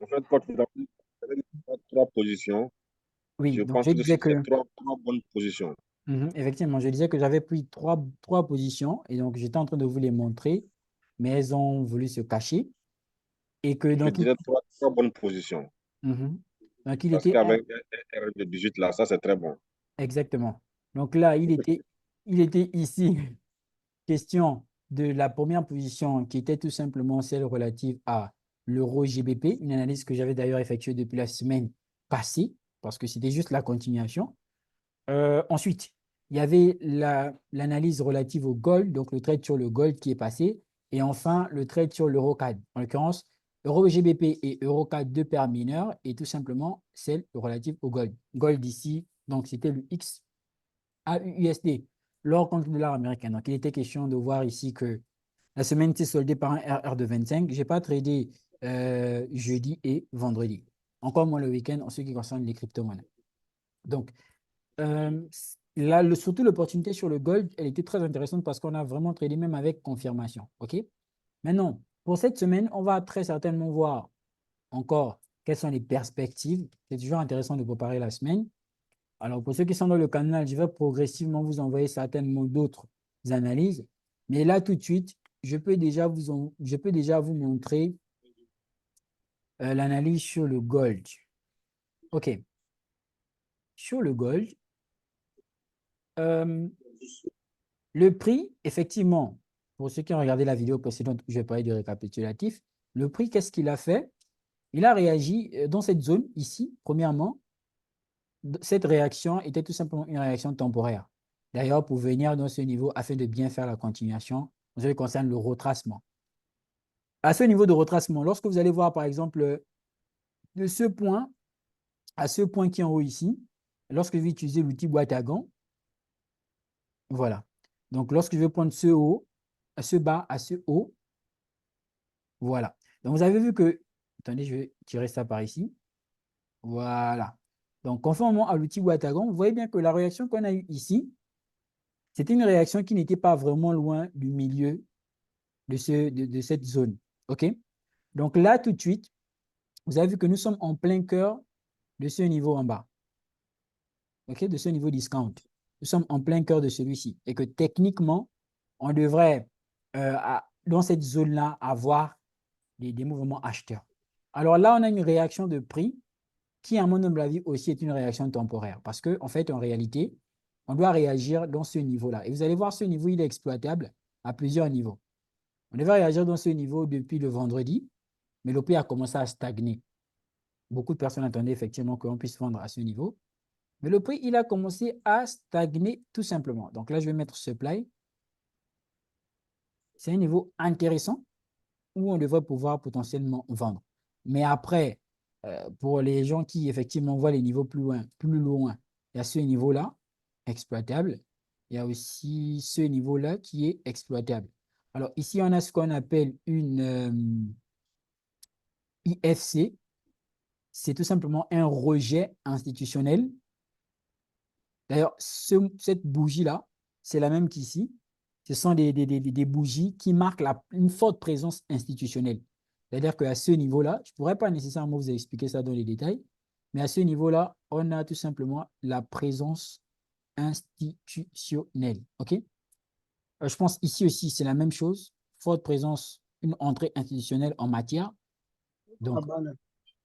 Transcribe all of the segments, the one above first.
En fait, quand tu as trois positions, Oui, je donc pense je que disais c'est que, trois bonnes positions. effectivement, je disais que j'avais pris trois positions et donc j'étais en train de vous les montrer, mais elles ont voulu se cacher et que Je donc, disais trois bonnes positions. mhm. Donc il Parce était qu'avec un R de 18 là, ça c'est très bon. exactement. Donc là, il était ici question de la première position qui était tout simplement celle relative à l'euro GBP, une analyse que j'avais d'ailleurs effectuée depuis la semaine passée parce que c'était juste la continuation. Ensuite, il y avait l'analyse relative au gold, donc le trade sur le gold qui est passé. Et enfin, le trade sur l'EuroCAD. En l'occurrence, Euro GBP et EuroCAD, deux paires mineures, et tout simplement celle relative au gold. Gold ici, donc c'était le XAUUSD, l'or contre le dollar américain. Donc il était question de voir ici que la semaine s'est soldée par un RR de 25. Je n'ai pas tradé jeudi et vendredi. Encore moins le week-end en ce qui concerne les crypto-monnaies. Donc, euh, là, surtout l'opportunité sur le gold, elle était très intéressante parce qu'on a vraiment tradé même avec confirmation. OK? Maintenant, pour cette semaine, on va très certainement voir encore quelles sont les perspectives. C'est toujours intéressant de préparer la semaine. Alors, pour ceux qui sont dans le canal, je vais progressivement vous envoyer certainement d'autres analyses. Mais là, tout de suite, je peux déjà vous montrer l'analyse sur le gold. OK. Sur le gold, euh, le prix, effectivement, pour ceux qui ont regardé la vidéo précédente où je vais parler du récapitulatif, le prix, qu'est-ce qu'il a fait? Il a réagi dans cette zone ici, premièrement. Cette réaction était tout simplement une réaction temporaire. D'ailleurs, pour venir dans ce niveau afin de bien faire la continuation, en ce qui concerne le retracement. À ce niveau de retracement, lorsque vous allez voir, par exemple, de ce point à ce point qui est en haut ici, lorsque je vais utiliser l'outil boîte à gants, voilà. Donc, lorsque je vais prendre ce haut, à ce bas, à ce haut, voilà. Donc, vous avez vu que, attendez, je vais tirer ça par ici. Voilà. Donc, conformément à l'outil Wattagon, vous voyez bien que la réaction qu'on a eue ici, c'était une réaction qui n'était pas vraiment loin du milieu de cette zone. OK? Donc là, tout de suite, vous avez vu que nous sommes en plein cœur de ce niveau en bas. OK? De ce niveau discount. Nous sommes en plein cœur de celui-ci. Et que techniquement, on devrait, dans cette zone-là, avoir des mouvements acheteurs. Alors là, on a une réaction de prix qui, à mon humble avis, aussi est une réaction temporaire. Parce qu'en en fait, en réalité, on doit réagir dans ce niveau-là. Et vous allez voir, ce niveau, il est exploitable à plusieurs niveaux. On devait réagir dans ce niveau depuis le vendredi, mais le prix a commencé à stagner. Beaucoup de personnes attendaient effectivement qu'on puisse vendre à ce niveau. Mais le prix, il a commencé à stagner tout simplement. Donc là, je vais mettre supply. C'est un niveau intéressant où on devrait pouvoir potentiellement vendre. Mais après, pour les gens qui effectivement voient les niveaux plus loin, il y a ce niveau-là, exploitable. Il y a aussi ce niveau-là qui est exploitable. Alors ici, on a ce qu'on appelle une IFC. C'est tout simplement un rejet institutionnel. D'ailleurs, cette bougie-là, c'est la même qu'ici. Ce sont des bougies qui marquent une forte présence institutionnelle. C'est-à-dire qu'à ce niveau-là, je ne pourrais pas nécessairement vous expliquer ça dans les détails, mais à ce niveau-là, on a tout simplement la présence institutionnelle. OK? Je pense ici aussi, c'est la même chose. Forte présence, une entrée institutionnelle en matière. Donc,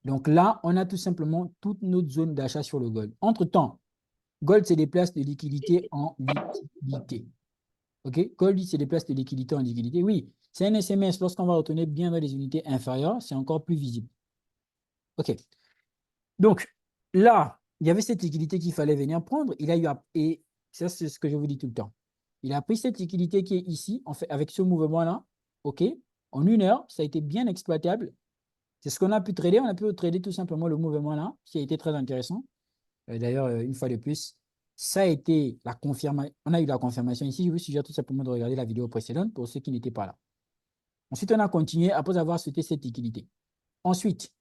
donc là, on a tout simplement toute notre zone d'achat sur le gold. Entre-temps, Gold, c'est des places de liquidité en liquidité. OK? Gold, c'est des places de liquidité en liquidité. Oui, c'est un SMS. Lorsqu'on va retourner bien dans les unités inférieures, c'est encore plus visible. OK. Donc, là, il y avait cette liquidité qu'il fallait venir prendre. Il a eu, et ça, c'est ce que je vous dis tout le temps. Il a pris cette liquidité qui est ici, en fait, avec ce mouvement-là. OK? En 1 heure, ça a été bien exploitable. C'est ce qu'on a pu trader. On a pu trader tout simplement le mouvement-là, qui a été très intéressant. D'ailleurs, une fois de plus, ça a été la confirmation. On a eu la confirmation ici. Je vous suggère tout simplement de regarder la vidéo précédente pour ceux qui n'étaient pas là. Ensuite, on a continué après avoir sauté cette liquidité. Ensuite,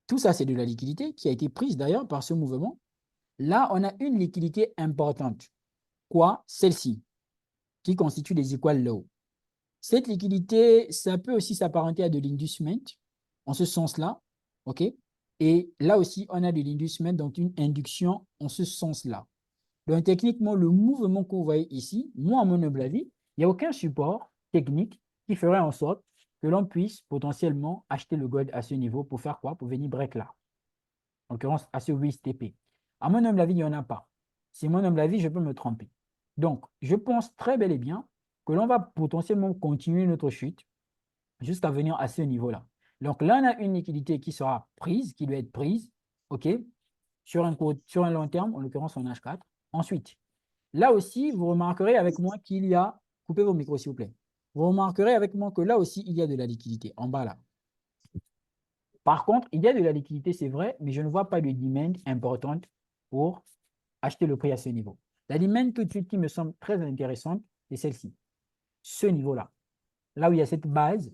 tout ça, c'est de la liquidité qui a été prise d'ailleurs par ce mouvement. Là, on a une liquidité importante. Quoi? Celle-ci, qui constitue des equal low. Cette liquidité, ça peut aussi s'apparenter à de l'inducement, en ce sens-là. OK? Et là aussi, on a de l'inducement, donc une induction en ce sens-là. Donc, techniquement, le mouvement que vous voyez ici, moi, à mon humble avis, il n'y a aucun support technique qui ferait en sorte que l'on puisse potentiellement acheter le gold à ce niveau pour faire quoi? Pour venir break là. En l'occurrence, à ce 8 TP. À mon humble avis, il n'y en a pas. Si mon humble avis, je peux me tromper. Donc, je pense très bel et bien que l'on va potentiellement continuer notre chute jusqu'à venir à ce niveau-là. Donc là, on a une liquidité qui sera prise, qui doit être prise, OK, sur un long terme, en l'occurrence en H4. Ensuite, là aussi, vous remarquerez avec moi qu'il y a, coupez vos micros s'il vous plaît, vous remarquerez avec moi que là aussi, il y a de la liquidité, en bas là. Par contre, il y a de la liquidité, c'est vrai, mais je ne vois pas de demand importante pour acheter le prix à ce niveau. La demand tout de suite qui me semble très intéressante, c'est celle-ci, ce niveau-là. Là où il y a cette base,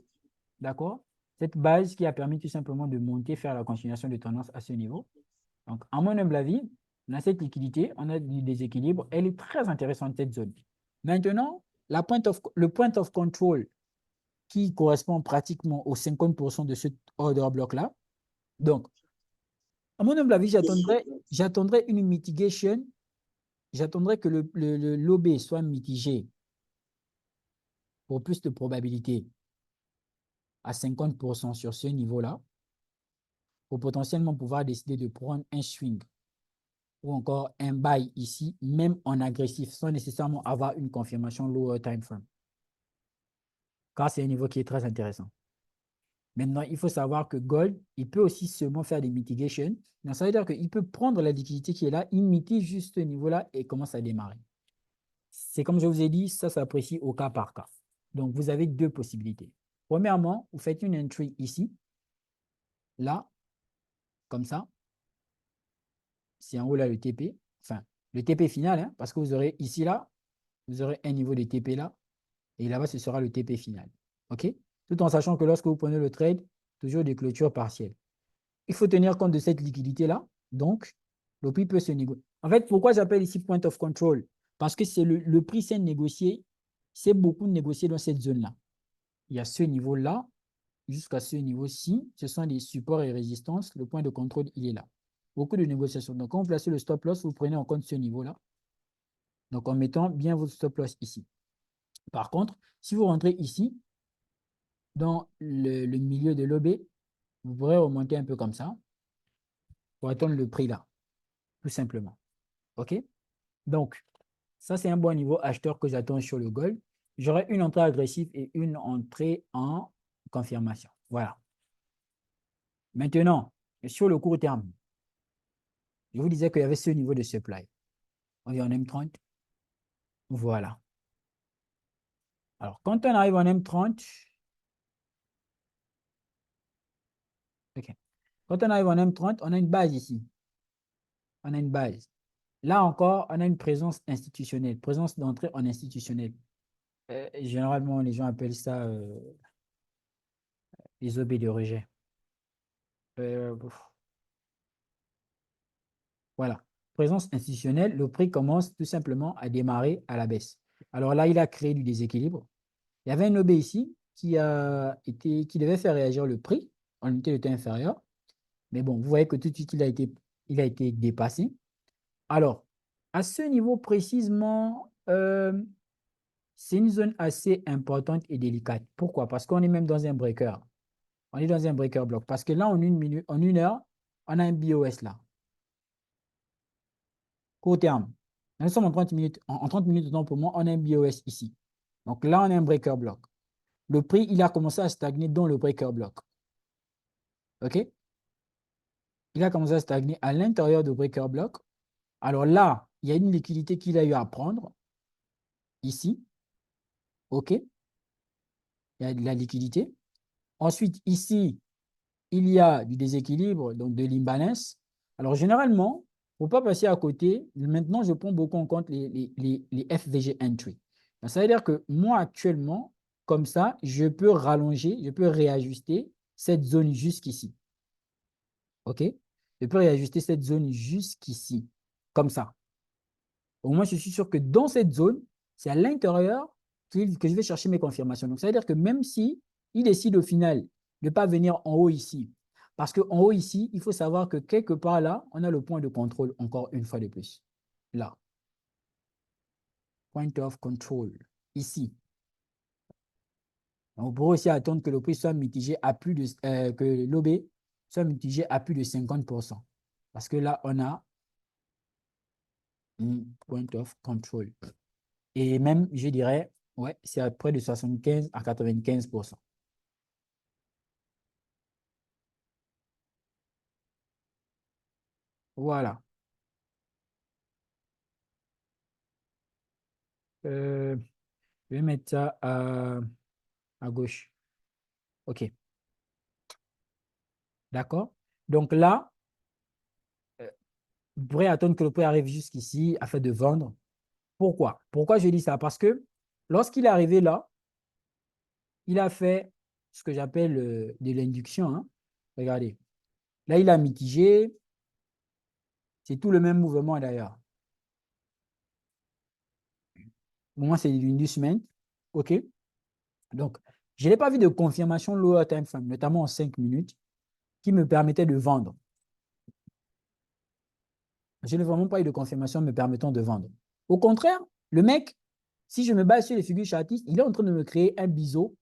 d'accord? Cette base qui a permis tout simplement de monter, faire la continuation de tendance à ce niveau. Donc, à mon humble avis, on a cette liquidité, on a du déséquilibre, elle est très intéressante, cette zone. Maintenant, le point of control qui correspond pratiquement aux 50% de ce order block-là. Donc, à mon humble avis, j'attendrais une mitigation, j'attendrais que l'OB soit mitigé pour plus de probabilité à 50% sur ce niveau-là, pour potentiellement pouvoir décider de prendre un swing ou encore un buy ici, même en agressif, sans nécessairement avoir une confirmation lower time frame. Car c'est un niveau qui est très intéressant. Maintenant, il faut savoir que Gold, il peut aussi seulement faire des mitigations. Donc, ça veut dire qu'il peut prendre la liquidité qui est là, il mitige juste ce niveau-là et commence à démarrer. C'est comme je vous ai dit, ça s'apprécie au cas par cas. Donc, vous avez deux possibilités. Premièrement, vous faites une entry ici, là, comme ça. C'est en haut là le TP, enfin, le TP final, hein, parce que vous aurez ici, là, vous aurez un niveau de TP là, et là-bas, ce sera le TP final. OK? Tout en sachant que lorsque vous prenez le trade, toujours des clôtures partielles. Il faut tenir compte de cette liquidité-là. Donc, le prix peut se négocier. En fait, pourquoi j'appelle ici point of control? Parce que c'est le prix, c'est négocié, c'est beaucoup négocié dans cette zone-là. Il y a ce niveau-là jusqu'à ce niveau-ci. Ce sont des supports et résistances. Le point de contrôle, il est là. Beaucoup de négociations. Donc, quand vous placez le stop loss, vous prenez en compte ce niveau-là. Donc, en mettant bien votre stop loss ici. Par contre, si vous rentrez ici, dans le milieu de l'OB, vous pourrez remonter un peu comme ça pour attendre le prix là, tout simplement. OK? Donc, ça, c'est un bon niveau acheteur que j'attends sur le gold. J'aurai une entrée agressive et une entrée en confirmation. Voilà. Maintenant, sur le court terme, je vous disais qu'il y avait ce niveau de supply. On est en M30. Voilà. Alors, quand on arrive en M30, OK. Quand on arrive en M30, on a une base ici. On a une base. Là encore, on a une présence institutionnelle, présence d'entrée en institutionnel. Généralement, les gens appellent ça les OB de rejet. Voilà. Présence institutionnelle, le prix commence tout simplement à démarrer à la baisse. Alors là, il a créé du déséquilibre. Il y avait un OB ici qui devait faire réagir le prix en unité de temps inférieure. Mais bon, vous voyez que tout de suite, il a été dépassé. Alors, à ce niveau précisément, c'est une zone assez importante et délicate. Pourquoi? Parce qu'on est même dans un breaker. On est dans un breaker block. Parce que là, en une heure, on a un BOS là. Court terme. Nous sommes en 30 minutes. En 30 minutes de temps pour moi, on a un BOS ici. Donc là, on a un breaker block. Le prix, il a commencé à stagner dans le breaker block. OK? Il a commencé à stagner à l'intérieur du breaker block. Alors là, il y a une liquidité qu'il a eu à prendre. Ici. OK? Il y a de la liquidité. Ensuite, ici, il y a du déséquilibre, donc de l'imbalance. Alors, généralement, pour ne pas passer à côté, maintenant, je prends beaucoup en compte les FVG entry. Donc, ça veut dire que moi, actuellement, comme ça, je peux rallonger, je peux réajuster cette zone jusqu'ici. OK? Je peux réajuster cette zone jusqu'ici, comme ça. Au moins, je suis sûr que dans cette zone, c'est à l'intérieur que je vais chercher mes confirmations. Donc, ça veut dire que même si il décide au final de ne pas venir en haut ici, Parce qu'en haut ici, il faut savoir que quelque part là, on a le point de contrôle encore une fois de plus. Là. Point of control. Ici. On pourrait aussi attendre que le prix soit mitigé à plus de, que l'OB soit mitigé à plus de 50%. Parce que là, on a un point of control. Et même, je dirais, ouais, c'est à près de 75 à 95%. Voilà. Je vais mettre ça à gauche. OK. D'accord? Donc là, vous pourrez attendre que le prix arrive jusqu'ici afin de vendre. Pourquoi? Pourquoi je dis ça? Parce que lorsqu'il est arrivé là, il a fait ce que j'appelle de l'induction, hein. Regardez. Là, il a mitigé. C'est tout le même mouvement d'ailleurs. Moi, c'est l'inducement. OK? Donc, je n'ai pas vu de confirmation lower time frame, notamment en 5 minutes, qui me permettait de vendre. Je n'ai vraiment pas eu de confirmation me permettant de vendre. Au contraire, le mec, si je me base sur les figures chartistes, il est en train de me créer un biseau.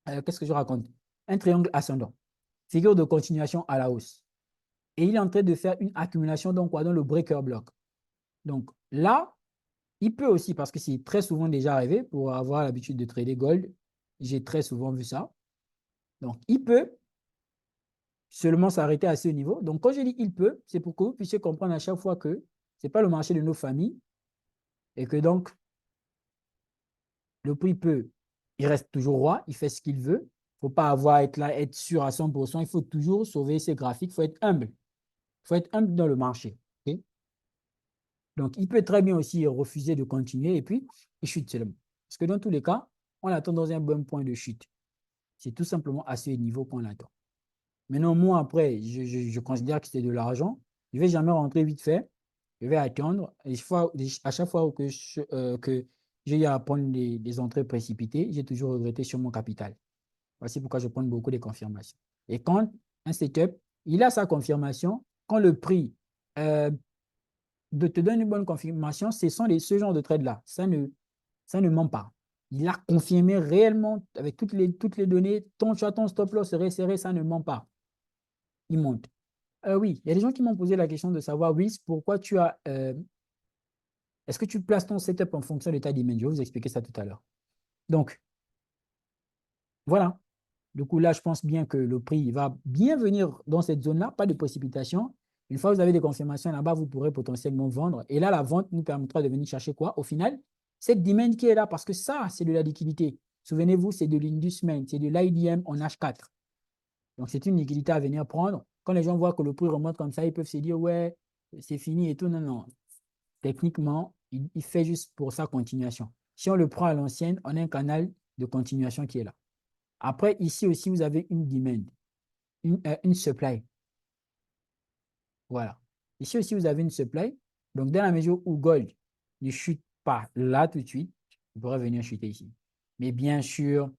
Qu'est-ce que je raconte? Un triangle ascendant. Figure de continuation à la hausse. Et il est en train de faire une accumulation dans quoi? Dans le breaker block. Donc là, il peut aussi, parce que c'est très souvent déjà arrivé pour avoir l'habitude de trader gold, j'ai très souvent vu ça. Donc, il peut seulement s'arrêter à ce niveau. Donc, quand je dis il peut, c'est pour que vous puissiez comprendre à chaque fois que ce n'est pas le marché de nos familles et que donc, le prix peut, il reste toujours roi, il fait ce qu'il veut. Il ne faut pas avoir être là, être sûr à 100%. Il faut toujours sauver ses graphiques. Il faut être humble. Il faut être humble dans le marché. Okay? Donc, il peut très bien aussi refuser de continuer et puis il chute seulement. Parce que dans tous les cas, on attend dans un bon point de chute. C'est tout simplement à ce niveau qu'on l'attend. Maintenant, moi, après, je considère que c'est de l'argent. Je ne vais jamais rentrer vite fait. Je vais attendre. Et à chaque fois que j'ai eu à prendre des entrées précipitées, j'ai toujours regretté sur mon capital. Voici pourquoi je prends beaucoup de confirmations. Et quand un setup, il a sa confirmation, quand le prix euh, te donne une bonne confirmation, ce genre de trade-là. Ça ne ment pas. Il a confirmé réellement avec toutes les données, ton stop loss serait serré, ça ne ment pas. Il monte. Oui, il y a des gens qui m'ont posé la question de savoir, oui, pourquoi est-ce que tu places ton setup en fonction de ta dimension? Je vais vous expliquer ça tout à l'heure. Donc, voilà. Du coup, là, je pense bien que le prix va bien venir dans cette zone-là, pas de précipitation. Une fois que vous avez des confirmations là-bas, vous pourrez potentiellement vendre. Et là, la vente nous permettra de venir chercher quoi? Au final, cette demand qui est là, parce que ça, c'est de la liquidité. Souvenez-vous, c'est de l'inducement, c'est de l'IDM en H4. Donc, c'est une liquidité à venir prendre. Quand les gens voient que le prix remonte comme ça, ils peuvent se dire, ouais, c'est fini et tout. Non, non. Techniquement, il fait juste pour sa continuation. Si on le prend à l'ancienne, on a un canal de continuation qui est là. Après, ici aussi, vous avez une demand, une supply. Voilà. Ici aussi, vous avez une supply. Donc, dans la mesure où gold ne chute pas là tout de suite, il pourrait venir chuter ici. Mais bien sûr,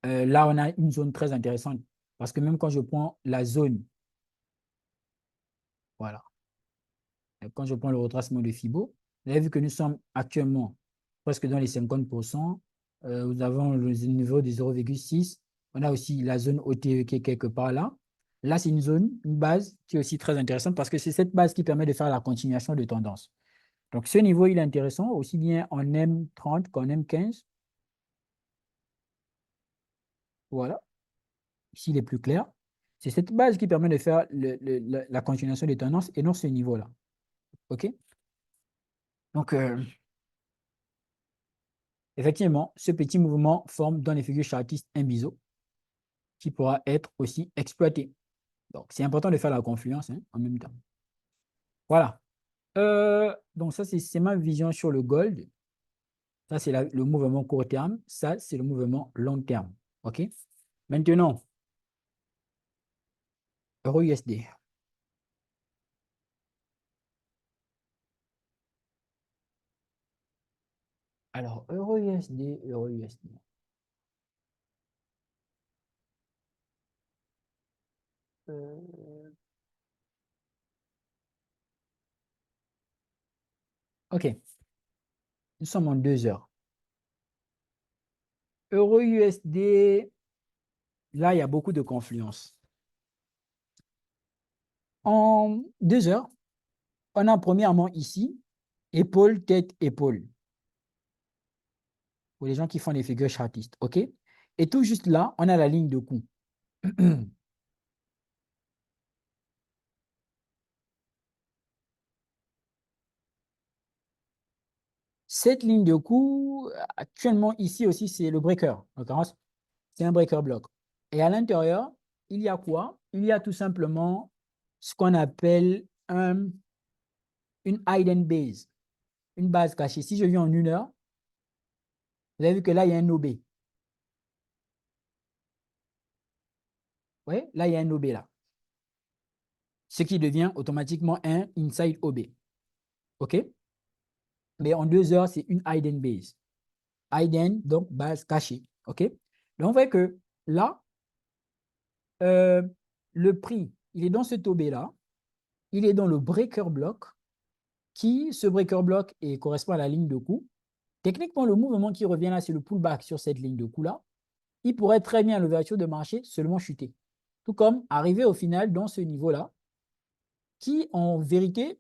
là, on a une zone très intéressante. Parce que même quand je prends la zone, voilà, quand je prends le retracement de Fibo, vous avez vu que nous sommes actuellement presque dans les 50%. Nous avons le niveau de 0,6. On a aussi la zone OTE qui est quelque part là. Là, c'est une zone, une base qui est aussi très intéressante parce que c'est cette base qui permet de faire la continuation de tendance. Donc, ce niveau, il est intéressant aussi bien en M30 qu'en M15. Voilà. Ici, il est plus clair. C'est cette base qui permet de faire la continuation des tendances et non ce niveau-là. OK? Donc, effectivement, ce petit mouvement forme dans les figures chartistes un biseau qui pourra être aussi exploité. Donc, c'est important de faire la confluence hein, en même temps. Voilà. Donc, ça, c'est ma vision sur le gold. Ça, c'est le mouvement court terme. Ça, c'est le mouvement long terme. OK? Maintenant, Euro-USD. Alors, Euro-USD, Euro-USD. OK, nous sommes en 2 heures. Euro USD, là, il y a beaucoup de confluence. En 2 heures, on a premièrement ici, épaule, tête, épaule. Pour les gens qui font les figures chartistes, OK? Et tout juste là, on a la ligne de coup. Cette ligne de coup, actuellement ici aussi, c'est le breaker. En l'occurrence, c'est un breaker block. Et à l'intérieur, il y a quoi? Il y a tout simplement ce qu'on appelle une hidden base, une base cachée. Si je viens en 1 heure, vous avez vu que là, il y a un OB. Oui, là, il y a un OB là. Ce qui devient automatiquement un inside OB. OK? Mais en 2 heures, c'est une hidden base. Hidden, donc base cachée. OK? Donc, on voit que là, le prix, il est dans ce OB là. Il est dans le breaker block, ce breaker block correspond à la ligne de coup. Techniquement, le mouvement qui revient là, c'est le pullback sur cette ligne de coup là. Il pourrait très bien, à l'ouverture de marché, seulement chuter. Tout comme arriver au final dans ce niveau-là, qui en vérité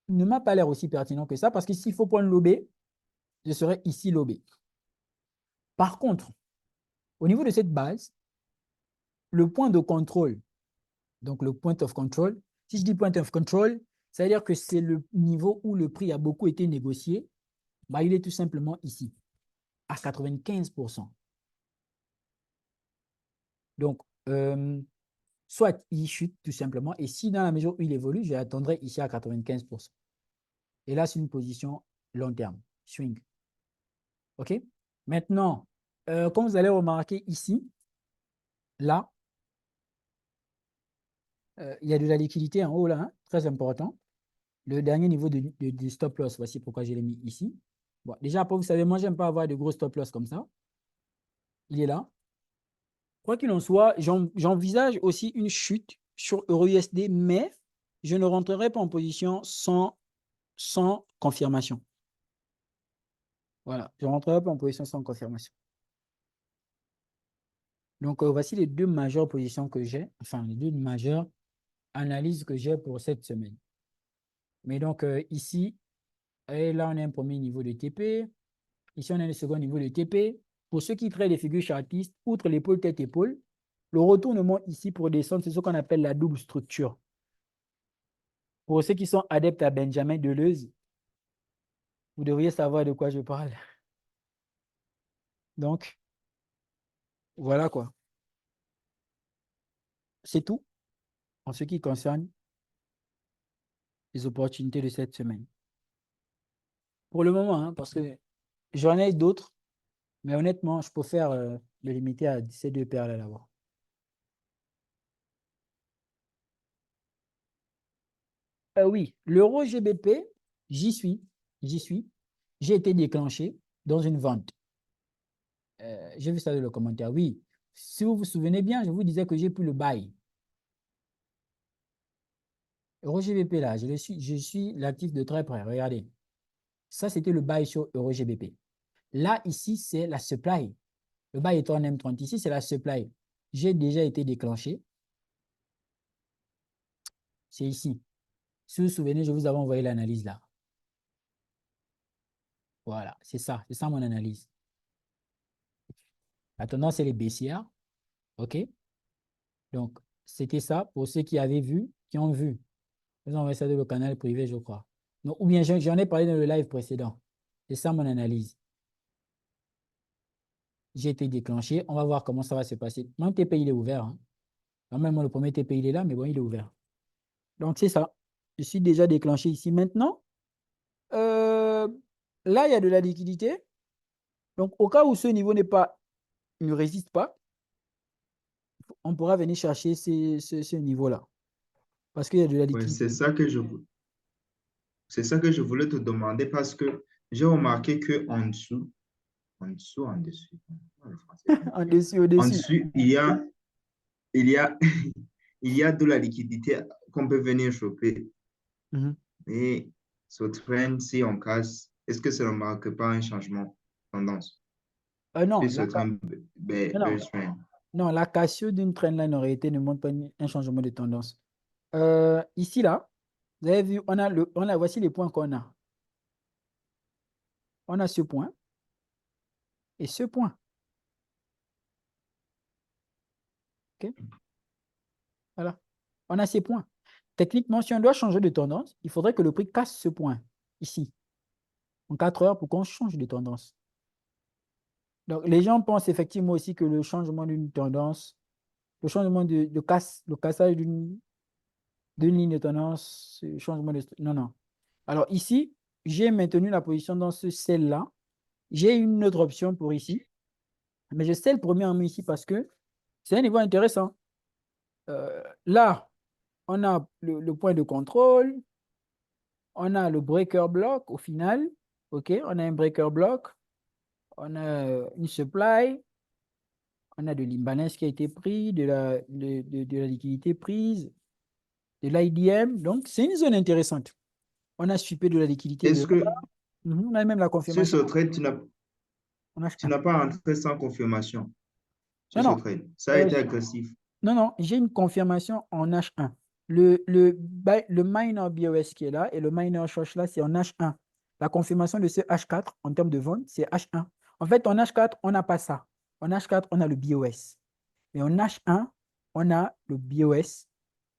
ne m'a pas l'air aussi pertinent que ça, parce que s'il faut prendre l'OB, je serais ici l'OB. Par contre, au niveau de cette base, le point de contrôle, donc le point of control, si je dis point of control, ça veut dire que c'est le niveau où le prix a beaucoup été négocié, bah, il est tout simplement ici, à 95%. Donc, soit il chute tout simplement, et si dans la mesure où il évolue, je l'attendrai ici à 95%. Et là, c'est une position long terme, swing. OK? Maintenant, comme vous allez remarquer ici, là, il y a de la liquidité en haut là, hein, très important. Le dernier niveau de stop loss, voici pourquoi je l'ai mis ici. Bon, déjà, après, vous savez, moi, j'aime pas avoir de gros stop loss comme ça. Il est là. Quoi qu'il en soit, j'envisage aussi une chute sur EURUSD, mais je ne rentrerai pas en position sans confirmation. Voilà, je ne rentrerai pas en position sans confirmation. Donc, voici les deux majeures positions que j'ai, enfin, les deux majeures analyses que j'ai pour cette semaine. Mais donc, ici, et là, on a un premier niveau de TP. Ici, on a un second niveau de TP. Pour ceux qui traitent les figures chartistes, outre l'épaule, tête-épaule, le retournement ici pour descendre, c'est ce qu'on appelle la double structure. Pour ceux qui sont adeptes à Benjamin Deleuze, vous devriez savoir de quoi je parle. Donc, voilà quoi. C'est tout en ce qui concerne les opportunités de cette semaine. Pour le moment, hein, parce que j'en ai d'autres, mais honnêtement, je préfère me limiter à ces deux paires là-bas. Oui, l'euro GBP, j'y suis. J'ai été déclenché dans une vente. J'ai vu ça dans le commentaire. Oui, si vous vous souvenez bien, je vous disais que j'ai pu le buy. Euro GBP là, je suis l'actif de très près. Regardez. Ça, c'était le buy sur Euro GBP. Là, ici, c'est la supply. Le buy est en M30. Ici, c'est la supply. J'ai déjà été déclenché. C'est ici. Si vous vous souvenez, je vous avais envoyé l'analyse là. Voilà, c'est ça. C'est ça mon analyse. La tendance, c'est les baissières. OK? Donc, c'était ça pour ceux qui avaient vu, qui ont vu. Ils ont envoyé ça dans le canal privé, je crois. Donc, ou bien j'en ai parlé dans le live précédent. C'est ça mon analyse. J'ai été déclenché. On va voir comment ça va se passer. Mon TP, il est ouvert. Hein. Normalement, le premier TP, il est là, mais bon, il est ouvert. Donc, c'est ça. Je suis déjà déclenché ici. Maintenant, là, il y a de la liquidité. Donc, au cas où ce niveau ne résiste pas, on pourra venir chercher ce niveau-là. Parce qu'il y a de la Ouais, liquidité. c'est ça que je voulais te demander parce que j'ai remarqué que en dessous, En dessus, en au-dessus. dessous, il y a, il y a de la liquidité qu'on peut venir choper. Mhm. Mais ce trend, si on casse, est-ce que ça ne marque pas un changement de tendance? Non, Puis ce trend, non, non, bear trend. non, la cassure d'une trendline en réalité ne montre pas un changement de tendance. Ici, là, vous avez vu, voici les points qu'on a. On a ce point et ce point. OK? Voilà. On a ces points. Techniquement, si on doit changer de tendance, il faudrait que le prix casse ce point ici, en 4 heures, pour qu'on change de tendance. Donc, les gens pensent effectivement aussi que le changement d'une tendance, le changement le cassage d'une ligne de tendance, le changement de... Non, non. Alors ici, j'ai maintenu la position dans ce sel-là. J'ai une autre option pour ici, mais je sell premièrement ici parce que c'est un niveau intéressant. Là, on a le point de contrôle, on a le breaker block au final. OK, on a un breaker block, on a une supply, on a de l'imbalance qui a été pris, de la liquidité prise, de l'IDM. Donc, c'est une zone intéressante. On a chopé de la liquidité de Est-ce que là. On a même la sur ce confirmation trade, en tu H1. n'as pas entré sans confirmation Non, sur ce non. trade? Ça a Euh, été agressif. non, non, j'ai une confirmation en H1. Le minor BOS qui est là et le minor Shosh là, c'est en H1. La confirmation de ce H4 en termes de vente, c'est H1. En fait, en H4, on n'a pas ça. En H4, on a le BOS. Mais en H1, on a le BOS,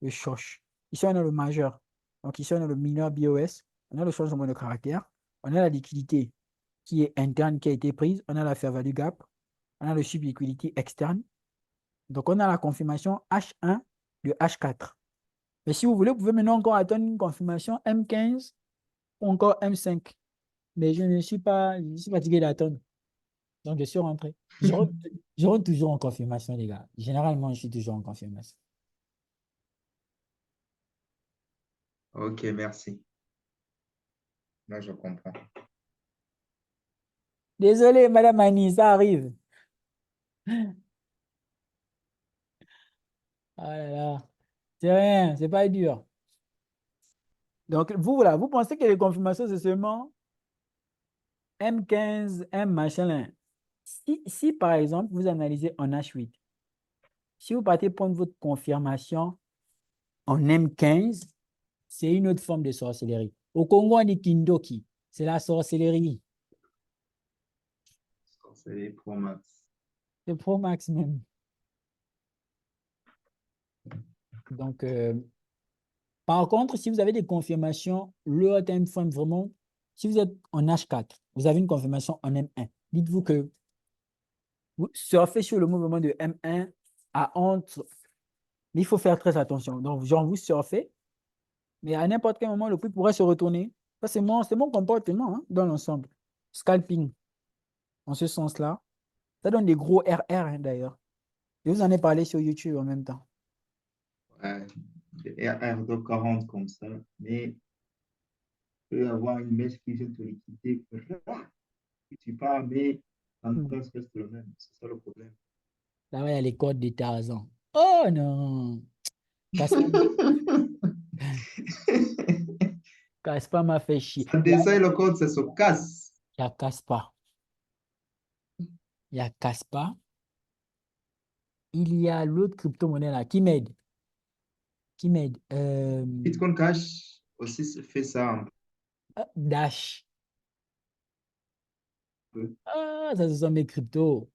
le Shosh. Ici, on a le majeur. Donc ici, on a le mineur BOS. On a le changement de caractère. On a la liquidité qui est interne, qui a été prise. On a la fair value gap. On a le sub-liquidity externe. Donc, on a la confirmation H1 de H4. Mais si vous voulez, vous pouvez maintenant encore attendre une confirmation M15 ou encore M5. Mais je suis fatigué d'attendre. Donc, je suis rentré. Je rentre toujours en confirmation, les gars. Généralement, je suis toujours en confirmation. Ok, merci. Là, je comprends. Désolé, Madame Annie, ça arrive. Ah là là. C'est rien, c'est pas dur. Donc, vous, voilà, vous pensez que les confirmations, c'est seulement M15, M machin là. Si, par exemple, vous analysez en H8, si vous partez prendre votre confirmation en M15, c'est une autre forme de sorcellerie. Au Congo, on dit Kindoki. C'est la sorcellerie. C'est les Pro Max. C'est Pro Max même. Donc, par contre, si vous avez des confirmations, le time frame vraiment, si vous êtes en H4, vous avez une confirmation en M1, dites-vous que vous surfez sur le mouvement de M1 à entre, mais il faut faire très attention. Donc, genre, vous surfez, mais à n'importe quel moment, le prix pourrait se retourner. Ça, c'est mon comportement hein, dans l'ensemble. Scalping, en ce sens-là. Ça donne des gros RR hein, d'ailleurs. Je vous en ai parlé sur YouTube en même temps. Ouais, des RR de 40 comme ça, mais il peut y avoir une mèche qui vient te liquider. Puis tu pars, mais la Hmm. tendance reste le même. C'est ça le problème. Là, il y a les codes de Tarzan. Oh non! Caspa, Caspa m'a fait chier. Ça descend le code, ça se casse. Il y a Caspa. Il y a Caspa. Il y a l'autre crypto-monnaie là qui m'aide. Qui m'aide. Bitcoin Cash aussi fait ça un Dash. peu. Ah, ça, ce sont mes cryptos.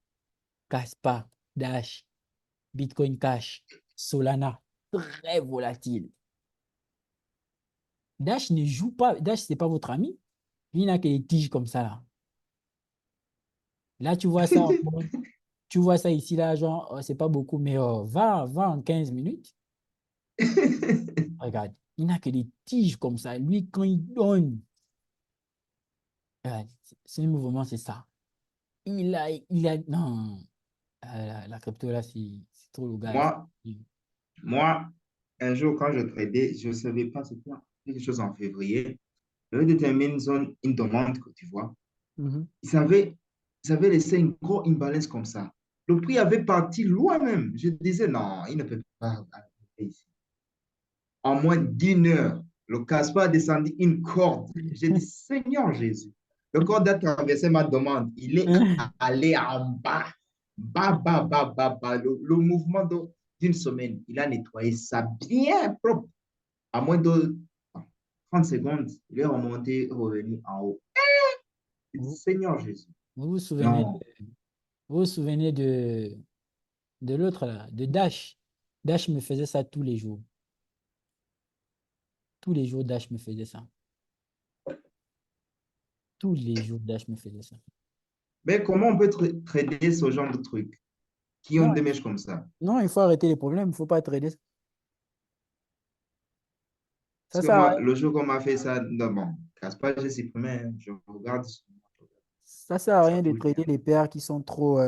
Caspa, Dash, Bitcoin Cash, Solana. Très volatile. Dash ne joue pas. Dash, ce n'est pas votre ami. Il n'a que des tiges comme ça là. Là, tu vois ça. Tu vois ça ici, là, genre, c'est pas beaucoup, mais 20 en 15 minutes. Regarde, il n'a que des tiges comme ça. Lui, quand il donne, regarde, c'est le mouvement, c'est ça. Non, la crypto là, c'est trop le gars. Moi, moi, un jour, quand je tradais, je ne savais pas, c'était quelque chose en février. Je détermine une demande que tu vois. Mhm. Ils avaient laissé une grosse imbalance comme ça. Le prix avait parti loin même. Je disais, non, il ne peut pas arriver ici. moins d'1 heure, le Casper a descendu une corde. J'ai dit, Seigneur Jésus, le corde a traversé ma demande. Il est allé en bas, bas, bas, bas, bas, bas. Le mouvement d'une semaine, il a nettoyé ça bien propre. À moins de 30 secondes, il est remonté, revenu en haut. J'ai dit, Vous Seigneur Jésus. vous vous souvenez, Non, vous vous souvenez de l'autre là, de Dash. Dash me faisait ça tous les jours. Tous les jours, Dash me faisait ça. Tous les jours, Dash me faisait ça. mais comment on peut traiter ce genre de trucs qui ont Non, des mèches comme ça? non, il faut arrêter les problèmes, il ne faut pas trader. Ça Parce que sert à moi, rien. le jour qu'on m'a fait ça, non, bon, Casper, j'ai supprimé, hein. Je regarde, Ça sert à ça rien de bouge trader bien. les paires qui sont trop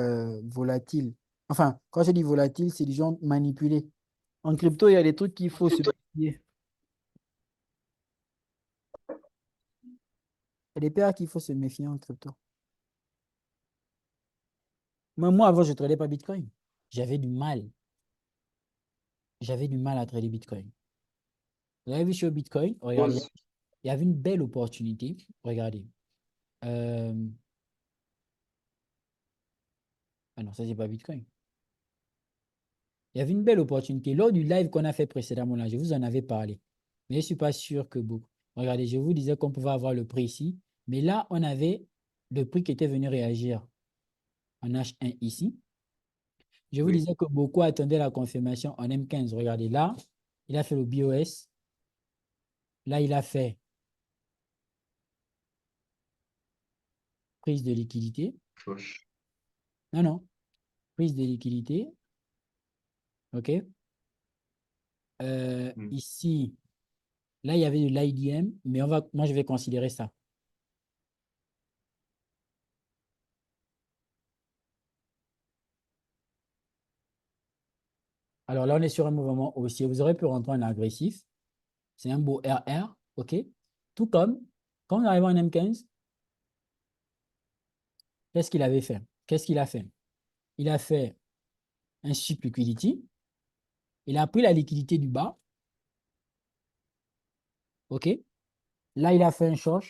volatiles. Enfin, quand je dis volatile, c'est du genre manipulé. En crypto, il y a des trucs qu'il faut se méfier. Il y a des paires qu'il faut se méfier en crypto. Mais moi, avant, je ne tradais pas Bitcoin. J'avais du mal. J'avais du mal à trader Bitcoin. Vous avez vu sur Bitcoin, regardez, Pause. il y avait une belle opportunité. Regardez. Euh, Ah non, ça, c'est pas Bitcoin. Il y avait une belle opportunité. Lors du live qu'on a fait précédemment, là, je vous en avais parlé. Mais je ne suis pas sûr que beaucoup. Regardez, je vous disais qu'on pouvait avoir le prix ici. Mais là, on avait le prix qui était venu réagir en H1 ici. Je vous Oui, disais que beaucoup attendaient la confirmation en M15. Regardez, là, il a fait le BOS. Là, il a fait prise de liquidité. cloche. Non, non, prise de liquidité. OK. Hmm. Ici, là, il y avait de l'IDM, mais moi, je vais considérer ça. Alors là, on est sur un mouvement haussier. Vous aurez pu rentrer en agressif. C'est un beau RR, OK? Tout comme, quand on arrive en M15, qu'est-ce qu'il avait fait? Qu'est-ce qu'il a fait? Il a fait un sweep liquidity. Il a pris la liquidité du bas, OK? Là, il a fait un short.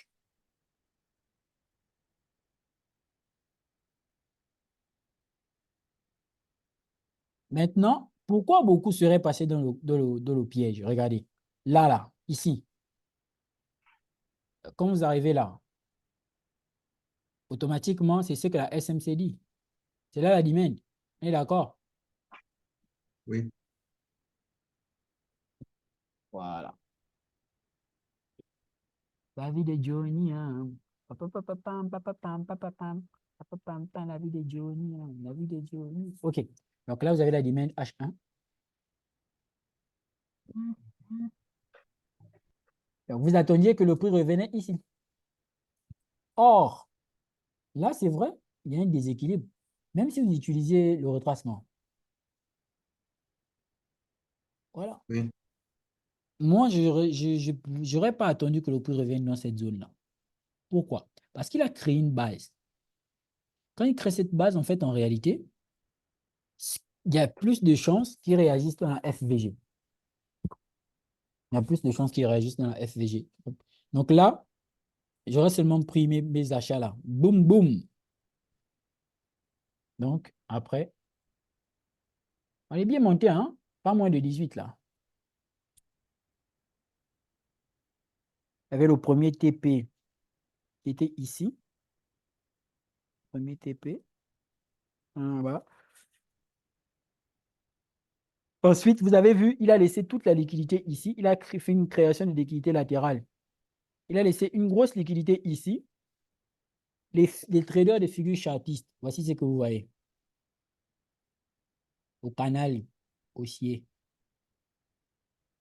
Maintenant, pourquoi beaucoup seraient passés dans le piège? Regardez, là, ici, quand vous arrivez là, automatiquement, c'est ce que la SMC dit. C'est là la demande. On est d'accord? Oui, Voilà. La vie de Johnny, hein. Papapapam, papapam, papapam, papapam, pam, la vie de Johnny, hein. La vie de Johnny. OK. Donc là, vous avez la demande H1. Donc, vous attendiez que le prix revenait ici. Or, là, c'est vrai, il y a un déséquilibre. Même si vous utilisez le retracement. Voilà. oui. Moi, je n'aurais pas attendu que le prix revienne dans cette zone-là. Pourquoi? Parce qu'il a créé une base. Quand il crée cette base, en fait, en réalité, il y a plus de chances qu'il réagisse dans la FVG. Il y a plus de chances qu'il réagisse dans la FVG. Donc là, j'aurais seulement pris mes achats là. Boum, boum. Donc, après, on est bien monté, hein? Pas moins de 18 là. Il y avait le premier TP qui était ici. Premier TP. Voilà. Ensuite, vous avez vu, il a laissé toute la liquidité ici. Il a fait une création de liquidité latérale. Il a laissé une grosse liquidité ici. Les traders de figures chartistes, voici ce que vous voyez. Au canal haussier.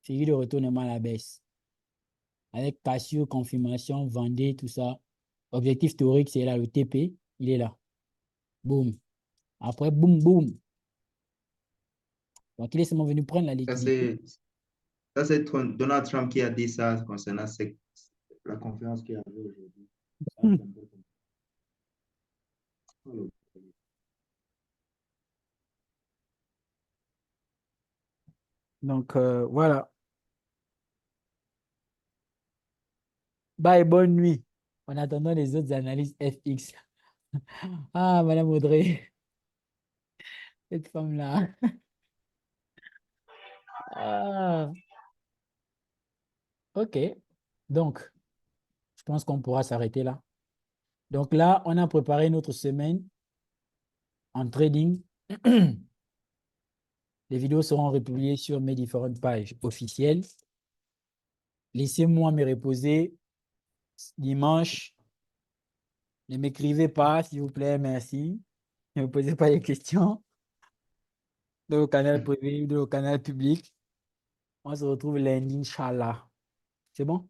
Figure de retournement à la baisse. Avec Casio, confirmation, Vendée, tout ça. Objectif théorique, c'est là, le TP, il est là. Boum. Après, boum, boum. Donc, il est seulement venu prendre la Ça, liquidité. c'est ça, c'est Donald Trump qui a dit ça concernant la conférence qu'il y avait aujourd'hui. Ah, c'est un peu comme ça. Donc, voilà. Bye, bonne nuit. En attendant les autres analyses FX. Ah, Madame Audrey, cette femme-là. Ah, ok. Donc, je pense qu'on pourra s'arrêter là. Donc là, on a préparé notre semaine en trading. Les vidéos seront republiées sur mes différentes pages officielles. Laissez-moi me reposer dimanche. Ne m'écrivez pas, s'il vous plaît, merci. Ne me posez pas de questions dans le canal privé ou dans le canal public. On se retrouve lundi, Inch'Allah. C'est bon?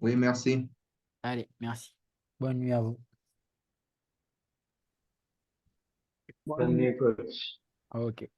Oui, merci. Allez, merci. Bonne nuit à vous. Bonne nuit, coach. Ok.